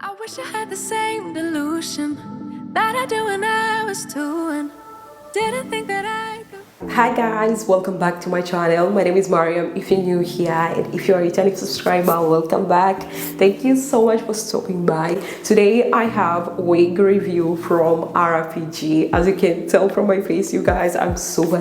I wish I had the same delusion that I do when I was 2 and didn't think that I could. Hi guys, welcome back to my channel. My name is Mariam. If you're new here and if you're a returning subscriber, welcome back. Thank you so much for stopping by. Today I have a wig review from RPG. As you can tell from my face, you guys, I'm super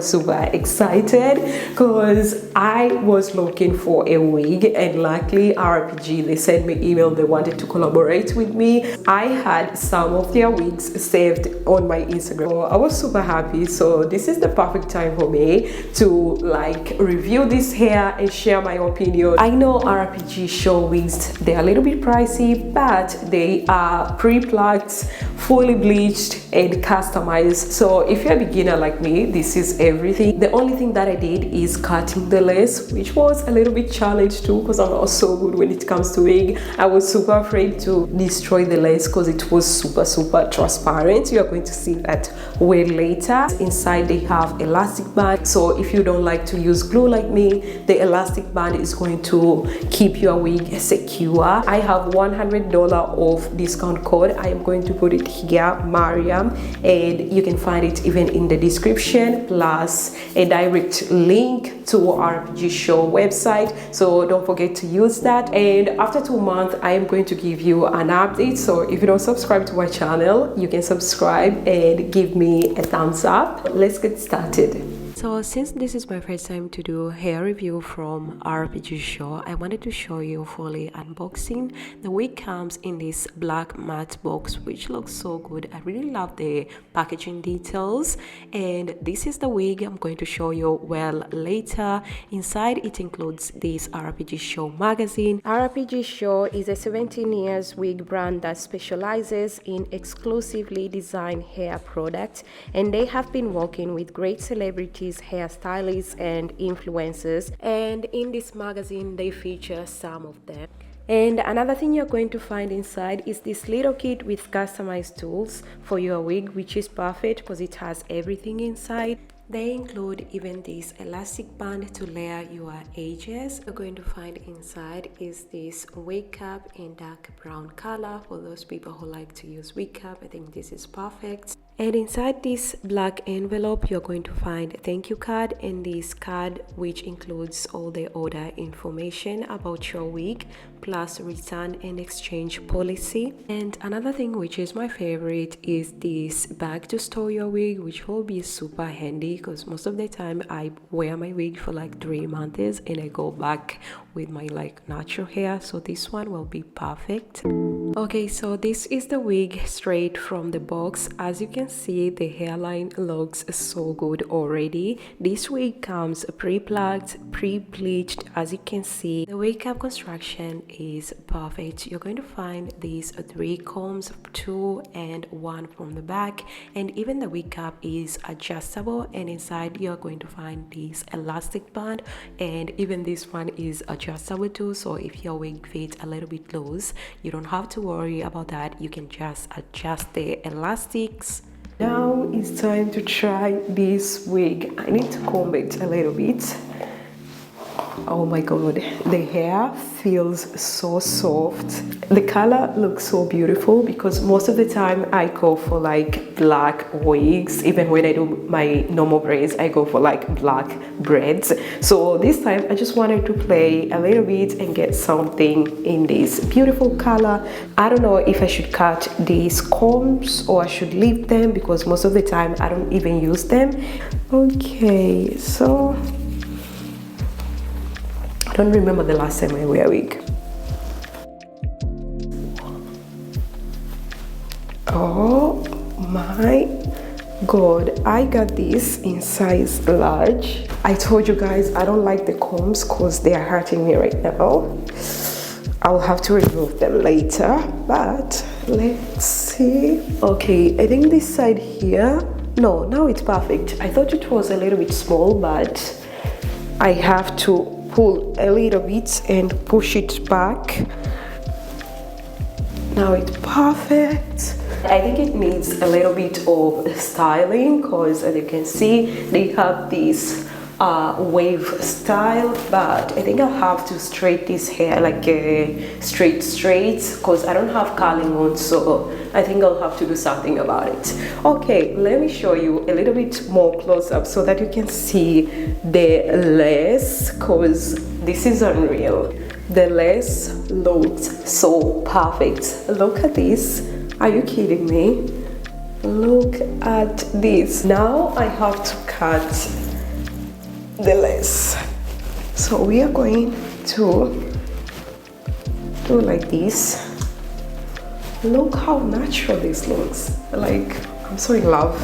excited because I was looking for a wig and luckily RPG, they sent me email, they wanted to collaborate with me. I had some of their wigs saved on my Instagram, so I was super happy. So this is the perfect time for me to like review this hair and share my opinion. I know RPGSHOW wigs, they're a little bit pricey, but they are pre-plucked, fully bleached and customized. So if you're a beginner like me, this is everything. The only thing that I did is cutting the lace, which was a little bit challenge too because I'm not so good when it comes to wig. I was super afraid to destroy the lace because it was super transparent. You are going to see that way later. Inside they have elastic band, so if you don't like to use glue like me, the elastic band is going to keep your wig secure. I have $100 off discount code. I am going to put it here, Mariam, and you can find it even in the description, plus a direct link to RPGSHOW website, so don't forget to use that. And after 2 months I am going to give you an update, so if you don't subscribe to my channel, you can subscribe and give me a thumbs up. Let's get started. So since this is my first time to do hair review from RPGSHOW, I wanted to show you fully unboxing. The wig comes in this black matte box, which looks so good. I really love the packaging details, and this is the wig I'm going to show you well later. Inside it includes this RPGSHOW magazine. RPGSHOW is a 17 years wig brand that specializes in exclusively designed hair products, and they have been working with great celebrities, hairstylists and influencers, and in this magazine they feature some of them. And another thing you're going to find inside is this little kit with customized tools for your wig, which is perfect because it has everything inside. They include even this elastic band to layer your edges. You're going to find inside is this wig cap in dark brown color for those people who like to use wig cap. I think this is perfect. And inside this black envelope, you're going to find a thank you card, and this card which includes all the order information about your wig, plus return and exchange policy. And another thing which is my favorite is this bag to store your wig, which will be super handy because most of the time I wear my wig for like 3 months and I go back with my like natural hair, so this one will be perfect. Okay, so this is the wig straight from the box. As you can see, the hairline looks so good already. This wig comes pre-plucked, pre-bleached. As you can see, the wig cap construction is perfect. You're going to find these 3 combs, 2 and 1 from the back, and even the wig cap is adjustable, and inside you're going to find this elastic band, and even this one is adjustable too, so if your wig fits a little bit loose, you don't have to worry about that. You can just adjust the elastics. Now it's time to try this wig. I need to comb it a little bit. Oh my god, the hair feels so soft. The color looks so beautiful because most of the time I go for like black wigs. Even when I do my normal braids, I go for like black braids. So this time I just wanted to play a little bit and get something in this beautiful color. I don't know if I should cut these combs or I should leave them because most of the time I don't even use them. Okay, so I don't remember the last time I wear a wig. Oh my god, I got this in size large. I told you guys I don't like the combs because they are hurting me right now. I'll have to remove them later, but let's see. Okay, I think this side here, no, now it's perfect. I thought it was a little bit small, but I have to pull a little bit and push it back. Now it's perfect. I think it needs a little bit of styling because as you can see, they have this wave style, but I think I'll have to straight this hair like a straight because I don't have curling on, so I think I'll have to do something about it. Okay, let me show you a little bit more close up so that you can see the lace, because this is unreal. The lace looks so perfect. Look at this. Are you kidding me? Look at this. Now I have to cut the lace. So we are going to do like this. Look how natural this looks. Like, I'm so in love.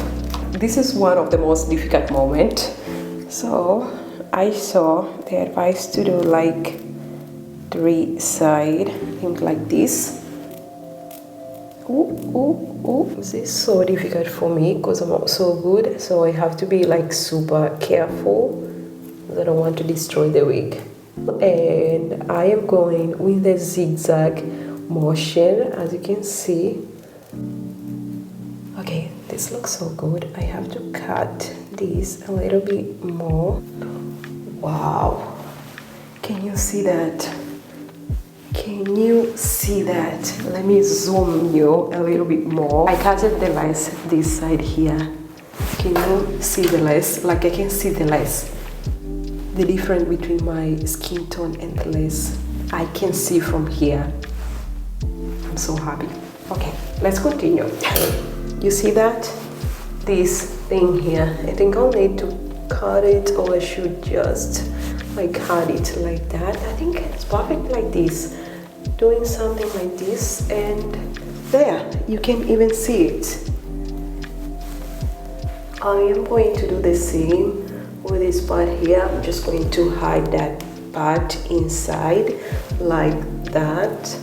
This is one of the most difficult moments. So I saw the advice to do like 3 sides, I think like this. This is so difficult for me because I'm not so good, so I have to be like super careful because I don't want to destroy the wig. And I am going with the zigzag motion, as you can see. Okay, this looks so good. I have to cut this a little bit more. Wow, can you see that? Can you see that? Let me zoom you a little bit more. I cutted the lace this side here. Can you see the lace? Like, I can see the lace. The difference between my skin tone and the lace, I can see from here. I'm so happy. Okay, let's continue. You see that? This thing here, I think I'll need to cut it, or I should just like cut it like that. I think it's perfect like this. Doing something like this, and there, you can even see it. I am going to do the same with this part here. I'm just going to hide that part inside like that,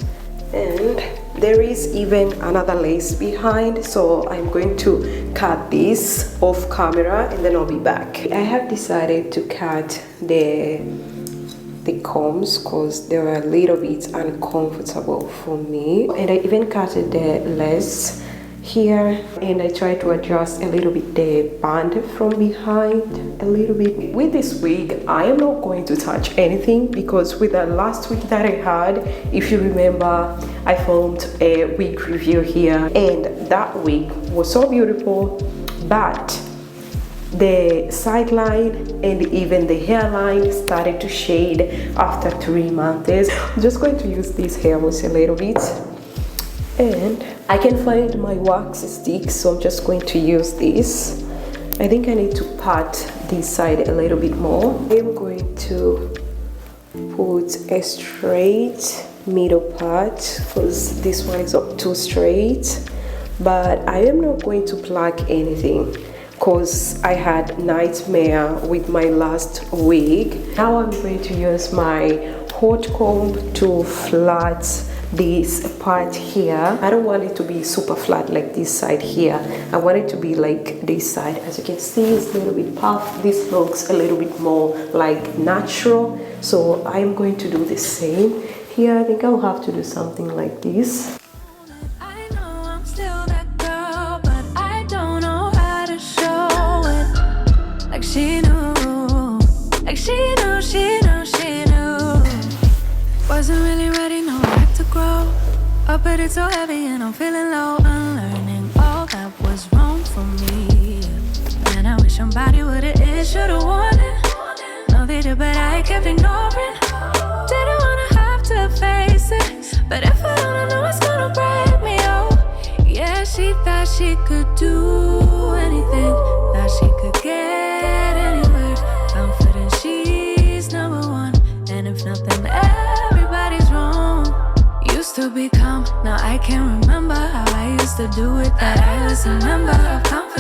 and there is even another lace behind, so I'm going to cut this off camera and then I'll be back. I have decided to cut the combs because they were a little bit uncomfortable for me, and I even cut the lace here, and I try to adjust a little bit the band from behind a little bit. With this wig, I am not going to touch anything because with the last wig that I had, if you remember, I filmed a wig review here, and that wig was so beautiful, but the sideline and even the hairline started to shade after 3 months. I'm just going to use this hair mousse a little bit, and I can find my wax stick, so I'm just going to use this. I think I need to pat this side a little bit more. I'm going to put a straight middle part because this one is up too straight, but I am not going to pluck anything because I had nightmare with my last wig. Now I'm going to use my hot comb to flat this part here. I don't want it to be super flat like this side here. I want it to be like this side. As you can see, it's a little bit puffed. This looks a little bit more like natural, so I'm going to do the same here. I think I'll have to do something like this. She knew, like she knew. Wasn't really ready, no back to grow up, but it's so heavy and I'm feeling low. Unlearning all that was wrong for me, and I wish somebody would've should've warned it. No, they did, but I kept ignoring. Didn't wanna have to face it, but if I don't know it's gonna break me, oh. Yeah, she thought she could do anything, thought she could get anywhere. Confident she's number one, and if nothing, everybody's wrong. Used to be calm, now I can't remember how I used to do it, that I was a member of confidence.